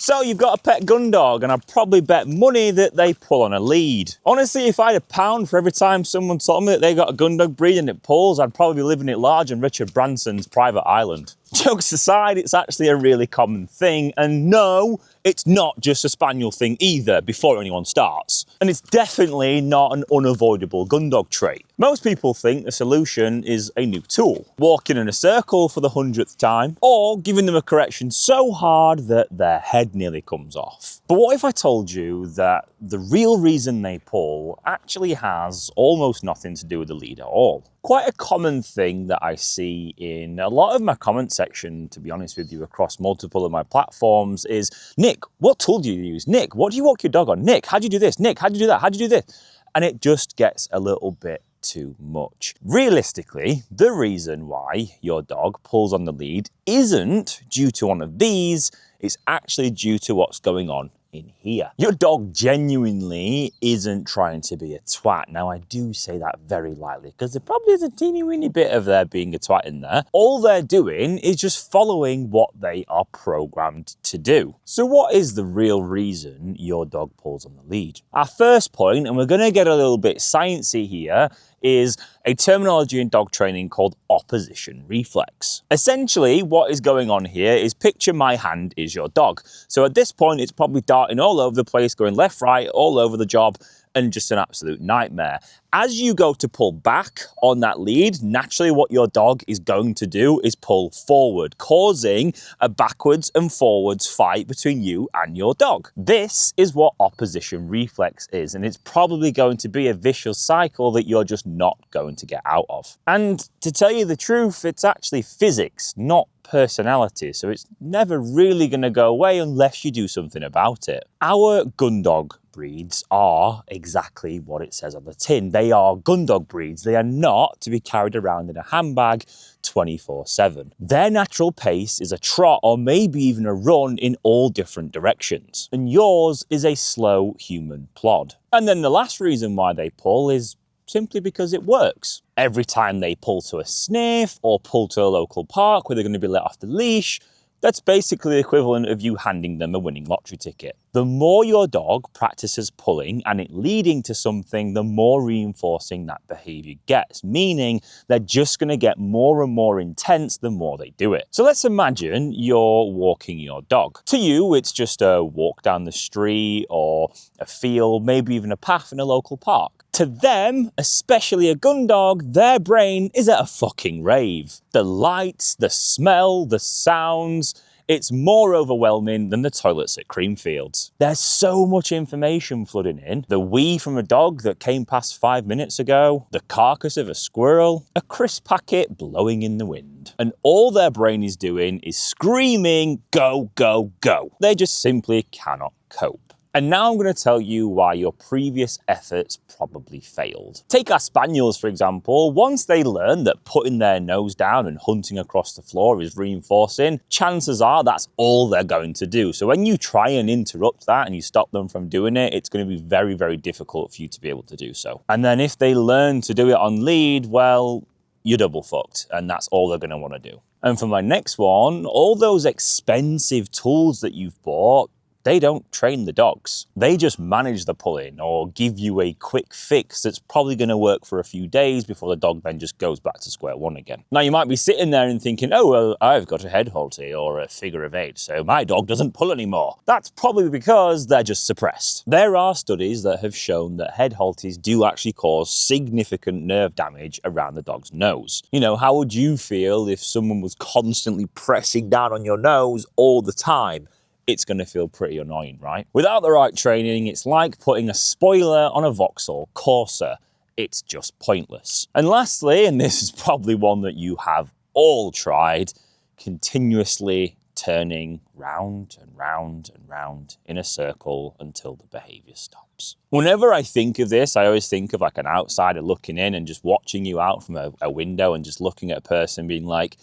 So you've got a pet Gundog, and I'd probably bet money that they pull on a lead. Honestly, if I had £1 for every time someone told me that they got a Gundog breed and it pulls, I'd probably be living it large on Richard Branson's private island. Jokes aside, it's actually a really common thing, and no, it's not just a Spaniel thing either, before anyone starts. And it's definitely not an unavoidable Gundog trait. Most people think the solution is a new tool, walking in a circle for the 100th time, or giving them a correction so hard that their head nearly comes off. But what if I told you that the real reason they pull actually has almost nothing to do with the lead at all? Quite a common thing that I see in a lot of my comment section, to be honest with you, across multiple of my platforms is, Nick, what tool do you use? Nick, what do you walk your dog on? Nick, how do you do this? Nick, how do you do that? How do you do this? And it just gets a little bit too much. Realistically, the reason why your dog pulls on the lead isn't due to one of these, it's actually due to what's going on in here. Your dog genuinely isn't trying to be a twat. Now, I do say that very lightly because there probably is a teeny weeny bit of there being a twat in there. All they're doing is just following what they are programmed to do. So what is the real reason your dog pulls on the lead? Our first point, and we're going to get a little bit sciencey here, is a terminology in dog training called opposition reflex. Essentially, what is going on here is picture my hand is your dog. So at this point, it's probably darting all over the place, going left, right, all over the job, and just an absolute nightmare. As you go to pull back on that lead, naturally what your dog is going to do is pull forward, causing a backwards and forwards fight between you and your dog. This is what opposition reflex is, and it's probably going to be a vicious cycle that you're just not going to get out of. And to tell you the truth, it's actually physics, not personality, so it's never really going to go away unless you do something about it. Our Gundog breeds are exactly what it says on the tin. They are Gundog breeds. They are not to be carried around in a handbag 24/7. Their natural pace is a trot or maybe even a run in all different directions. And yours is a slow human plod. And then the last reason why they pull is simply because it works. Every time they pull to a sniff or pull to a local park where they're going to be let off the leash, that's basically the equivalent of you handing them a winning lottery ticket. The more your dog practices pulling and it leading to something, the more reinforcing that behavior gets, meaning they're just going to get more and more intense the more they do it. So let's imagine you're walking your dog. To you, it's just a walk down the street or a field, maybe even a path in a local park. To them, especially a Gundog, their brain is at a fucking rave. The lights, the smell, the sounds, it's more overwhelming than the toilets at Creamfields. There's so much information flooding in. The wee from a dog that came past 5 minutes ago, the carcass of a squirrel, a crisp packet blowing in the wind. And all their brain is doing is screaming, go, go, go. They just simply cannot cope. And now I'm going to tell you why your previous efforts probably failed. Take our Spaniels, for example. Once they learn that putting their nose down and hunting across the floor is reinforcing, chances are that's all they're going to do. So when you try and interrupt that and you stop them from doing it, it's going to be very, very difficult for you to be able to do so. And then if they learn to do it on lead, well, you're double fucked, and that's all they're going to want to do. And for my next one, all those expensive tools that you've bought, they don't train the dogs. They just manage the pulling or give you a quick fix that's probably going to work for a few days before the dog then just goes back to square one again. Now, you might be sitting there and thinking, oh, well, I've got a head halter or a figure of 8, so my dog doesn't pull anymore. That's probably because they're just suppressed. There are studies that have shown that head halters do actually cause significant nerve damage around the dog's nose. You know, how would you feel if someone was constantly pressing down on your nose all the time? It's going to feel pretty annoying, right? Without the right training, it's like putting a spoiler on a Vauxhall Corsa. It's just pointless. And lastly, and this is probably one that you have all tried, continuously turning round and round and round in a circle until the behavior stops. Whenever I think of this, I always think of like an outsider looking in and just watching you out from a window and just looking at a person being like,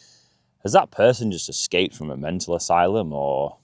has that person just escaped from a mental asylum, or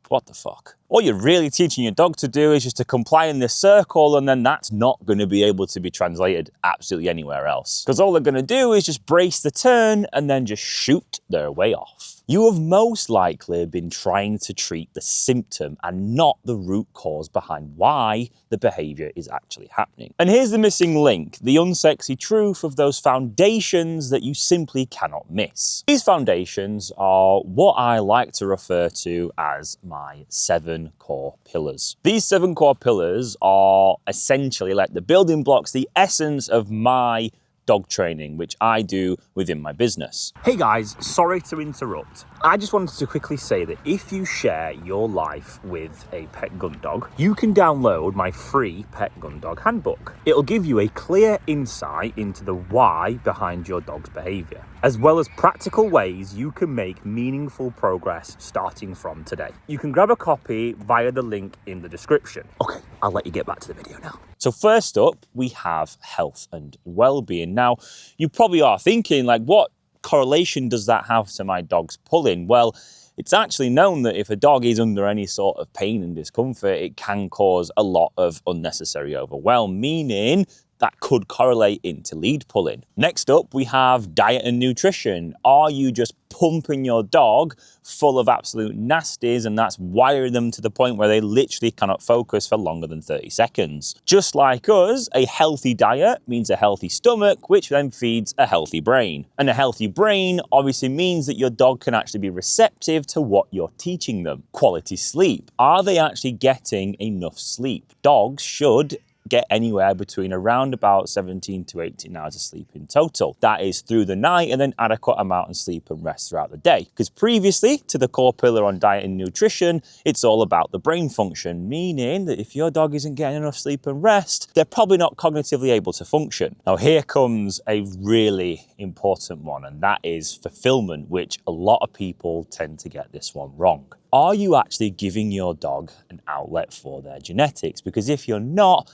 what the fuck? All you're really teaching your dog to do is just to comply in this circle, and then that's not going to be able to be translated absolutely anywhere else. Because all they're going to do is just brace the turn and then just shoot their way off. You have most likely been trying to treat the symptom and not the root cause behind why the behavior is actually happening. And here's the missing link, the unsexy truth of those foundations that you simply cannot miss. These foundations are what I like to refer to as my 7 core pillars. These 7 core pillars are essentially like the building blocks, the essence of my dog training, which I do within my business. Hey guys, sorry to interrupt. I just wanted to quickly say that if you share your life with a pet gun dog, you can download my free Pet Gun Dog Handbook. It'll give you a clear insight into the why behind your dog's behavior, as well as practical ways you can make meaningful progress starting from today. You can grab a copy via the link in the description. Okay, I'll let you get back to the video now. So first up, we have health and well-being. Now, you probably are thinking, like, what correlation does that have to my dog's pulling? Well, it's actually known that if a dog is under any sort of pain and discomfort, it can cause a lot of unnecessary overwhelm, meaning that could correlate into lead pulling. Next up, we have diet and nutrition. Are you just pumping your dog full of absolute nasties, and that's wiring them to the point where they literally cannot focus for longer than 30 seconds? Just like us, a healthy diet means a healthy stomach, which then feeds a healthy brain. And a healthy brain obviously means that your dog can actually be receptive to what you're teaching them. Quality sleep. Are they actually getting enough sleep? Dogs should get anywhere between around about 17 to 18 hours of sleep in total. That is through the night, and then adequate amount of sleep and rest throughout the day. Because previously to the core pillar on diet and nutrition, it's all about the brain function, meaning that if your dog isn't getting enough sleep and rest, they're probably not cognitively able to function. Now here comes a really important one, and that is fulfillment, which a lot of people tend to get this one wrong. Are you actually giving your dog an outlet for their genetics? Because if you're not,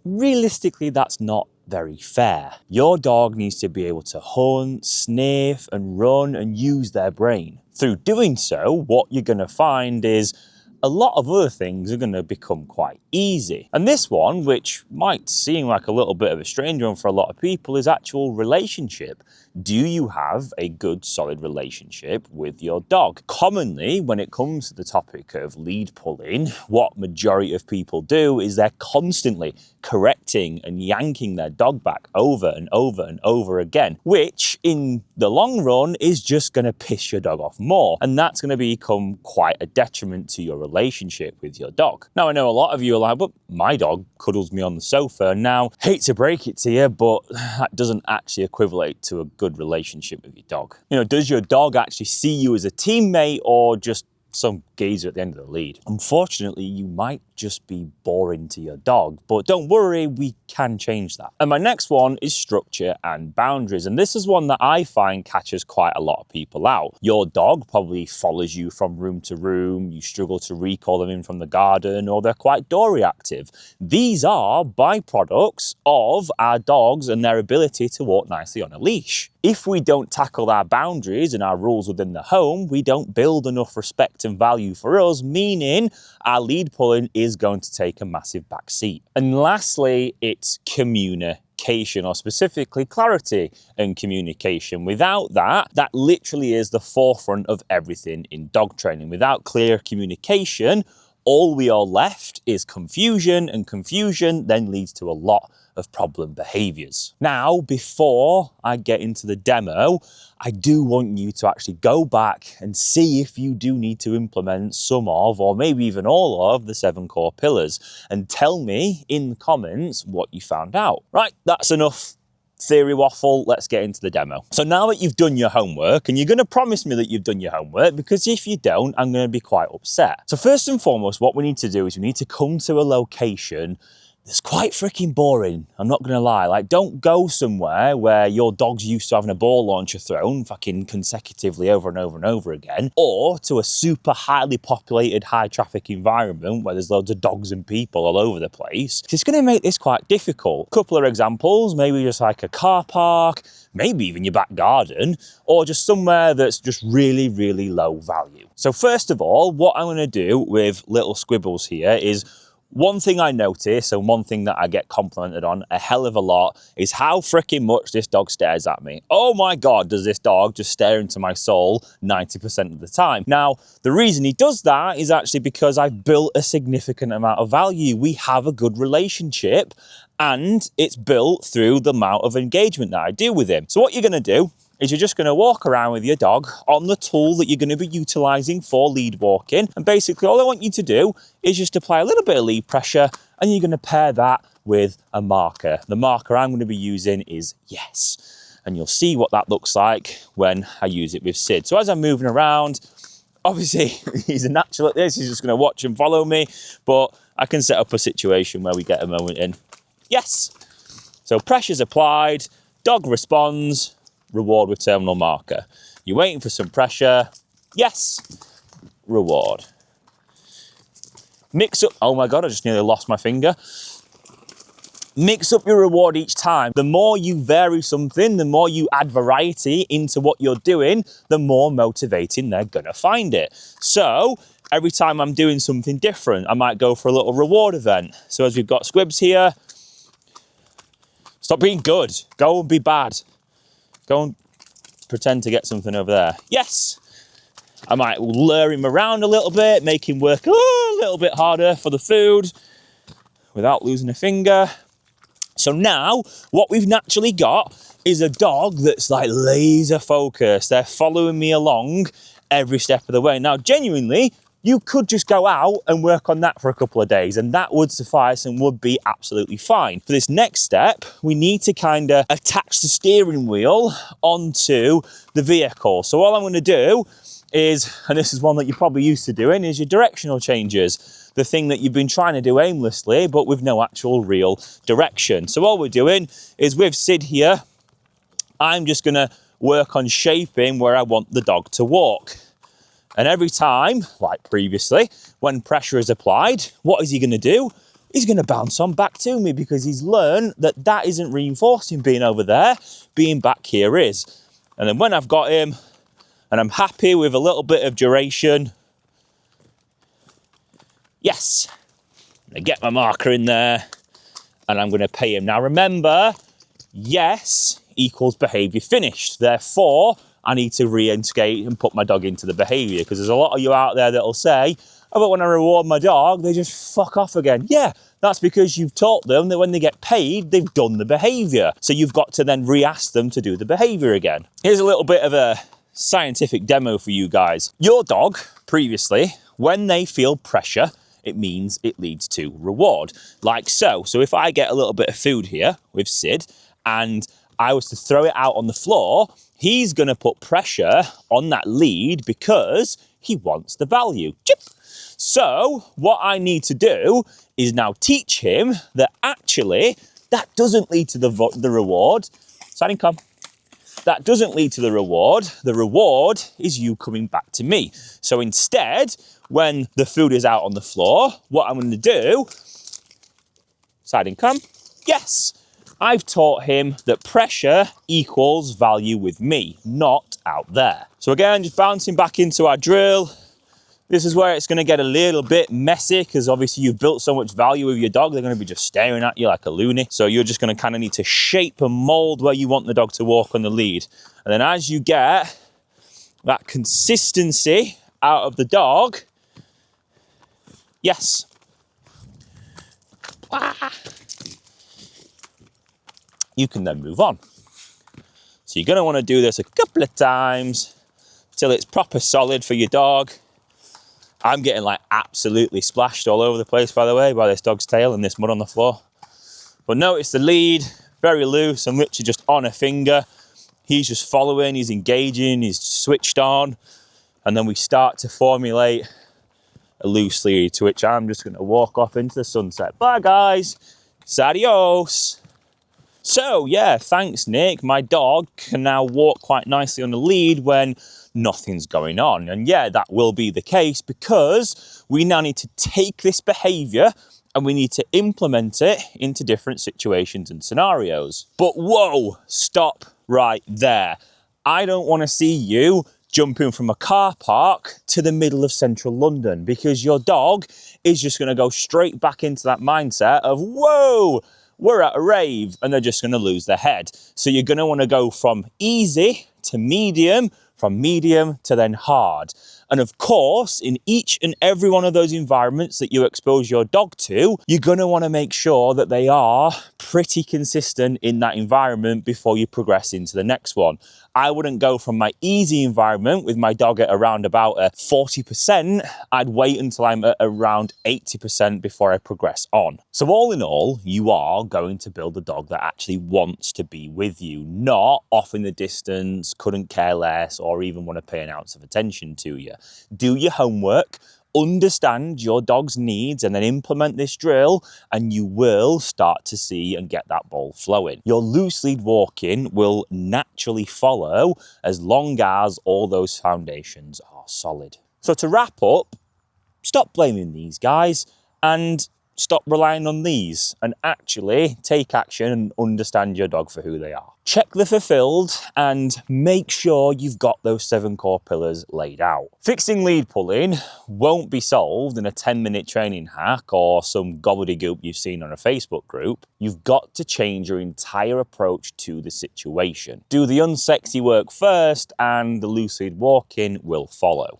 realistically, that's not very fair. Your dog needs to be able to hunt, sniff, and run and use their brain. Through doing so, what you're going to find is a lot of other things are going to become quite easy. And this one, which might seem like a little bit of a strange one for a lot of people, is actual relationship. Do you have a good, solid relationship with your dog? Commonly, when it comes to the topic of lead pulling, what majority of people do is they're constantly correcting and yanking their dog back over and over and over again, which in the long run is just going to piss your dog off more. And that's going to become quite a detriment to your relationship with your dog. Now, I know a lot of you are like, but my dog cuddles me on the sofa. Now, hate to break it to you, but that doesn't actually equivalent to a good relationship with your dog. You know, does your dog actually see you as a teammate or just some geezer at the end of the lead? Unfortunately, you might just be boring to your dog, but don't worry, we can change that. And my next one is structure and boundaries. And this is one that I find catches quite a lot of people out. Your dog probably follows you from room to room. You struggle to recall them in from the garden, or they're quite door reactive. These are byproducts of our dogs and their ability to walk nicely on a leash. If we don't tackle our boundaries and our rules within the home, we don't build enough respect and value for us, meaning our lead pulling is going to take a massive back seat. And lastly, it's communication, or specifically clarity and communication. Without that, that literally is the forefront of everything in dog training. Without clear communication, all we are left is confusion, and confusion then leads to a lot of problem behaviors. Now, before I get into the demo, I do want you to actually go back and see if you do need to implement some of, or maybe even all of, the 7 core pillars, and tell me in the comments what you found out. Right, that's enough theory waffle, let's get into the demo. So now that you've done your homework, and you're going to promise me that you've done your homework, because if you don't, I'm going to be quite upset. So first and foremost, what we need to do is we need to come to a location It's quite freaking boring, I'm not gonna lie. Like, don't go somewhere where your dog's used to having a ball launcher thrown fucking consecutively over and over and over again, or to a super highly populated, high traffic environment where there's loads of dogs and people all over the place. It's gonna make this quite difficult. Couple of examples, maybe just like a car park, maybe even your back garden, or just somewhere that's just really, really low value. So first of all, what I'm gonna do with little squibbles here is, one thing I notice, and one thing that I get complimented on a hell of a lot, is how freaking much this dog stares at me. Oh my God, does this dog just stare into my soul 90% of the time. Now, the reason he does that is actually because I've built a significant amount of value. We have a good relationship, and it's built through the amount of engagement that I do with him. So what you're gonna do is you're just going to walk around with your dog on the tool that you're going to be utilising for lead walking. And basically all I want you to do is just apply a little bit of lead pressure, and you're going to pair that with a marker. The marker I'm going to be using is Yes. And you'll see what that looks like when I use it with Sid. So as I'm moving around, obviously he's a natural at this, he's just going to watch and follow me, but I can set up a situation where we get a moment in. Yes. So pressure's applied, dog responds, reward with terminal marker. You're waiting for some pressure. Yes. Reward. Mix up. Oh my God, I just nearly lost my finger. Mix up your reward each time. The more you vary something, the more you add variety into what you're doing, the more motivating they're gonna find it. So every time I'm doing something different, I might go for a little reward event. So as we've got squibs here, stop being good. Go and be bad. Go and pretend to get something over there. Yes. I might lure him around a little bit, make him work a little bit harder for the food without losing a finger. So now what we've naturally got is a dog that's like laser focused. They're following me along every step of the way. Now, genuinely, you could just go out and work on that for a couple of days, and that would suffice and would be absolutely fine. For this next step, we need to kind of attach the steering wheel onto the vehicle. So all I'm going to do is, and this is one that you're probably used to doing, is your directional changes. The thing that you've been trying to do aimlessly, but with no actual real direction. So all we're doing is with Sid here, I'm just going to work on shaping where I want the dog to walk. And every time, like previously, when pressure is applied, what is he going to do? He's going to bounce on back to me, because he's learned that that isn't reinforcing being over there, being back here is. And then when I've got him, and I'm happy with a little bit of duration, yes, I'm going to get my marker in there, and I'm going to pay him. Now remember, yes equals behaviour finished. Therefore, I need to reinstigate and put my dog into the behaviour, because there's a lot of you out there that'll say, oh, but when I reward my dog, they just fuck off again. Yeah, that's because you've taught them that when they get paid, they've done the behaviour. So you've got to then re-ask them to do the behaviour again. Here's a little bit of a scientific demo for you guys. Your dog, previously, when they feel pressure, it means it leads to reward, like so. So if I get a little bit of food here with Sid, and I was to throw it out on the floor, he's going to put pressure on that lead because he wants the value. Chip. So what I need to do is now teach him that actually that doesn't lead to the reward. Signing come. That doesn't lead to the reward. The reward is you coming back to me. So instead, when the food is out on the floor, what I'm going to do, side income, yes. I've taught him that pressure equals value with me, not out there. So again, just bouncing back into our drill. This is where it's going to get a little bit messy, because obviously you've built so much value with your dog, they're going to be just staring at you like a loony. So you're just going to kind of need to shape and mold where you want the dog to walk on the lead. And then as you get that consistency out of the dog, yes. You can then move on. So you're going to want to do this a couple of times till it's proper solid for your dog. I'm getting like absolutely splashed all over the place, by the way, by this dog's tail and this mud on the floor. But notice the lead, very loose. I'm literally just on a finger. He's just following, he's engaging, he's switched on. And then we start to formulate a loose lead, to which I'm just going to walk off into the sunset. Bye, guys. Adios. So yeah, thanks Nick. My dog can now walk quite nicely on the lead when nothing's going on. And yeah, that will be the case because we now need to take this behavior and we need to implement it into different situations and scenarios. But whoa, stop right there. I don't want to see you jumping from a car park to the middle of central London, because your dog is just going to go straight back into that mindset of, whoa, we're at a rave, and they're just going to lose their head. So you're going to want to go from easy to medium, from medium to then hard. And of course, in each and every one of those environments that you expose your dog to, you're going to want to make sure that they are pretty consistent in that environment before you progress into the next one. I wouldn't go from my easy environment with my dog at around about a 40%. I'd wait until I'm at around 80% before I progress on. So all in all, you are going to build a dog that actually wants to be with you, not off in the distance, couldn't care less, or even want to pay an ounce of attention to you. Do your homework, understand your dog's needs, and then implement this drill, and you will start to see and get that ball flowing. Your loose lead walking will naturally follow as long as all those foundations are solid. So to wrap up, stop blaming these guys and stop relying on these, and actually take action and understand your dog for who they are. Check the fulfilled and make sure you've got those 7 core pillars laid out. Fixing lead pulling won't be solved in a 10-minute training hack or some gobbledygook you've seen on a Facebook group. You've got to change your entire approach to the situation. Do the unsexy work first and the loose lead walking will follow.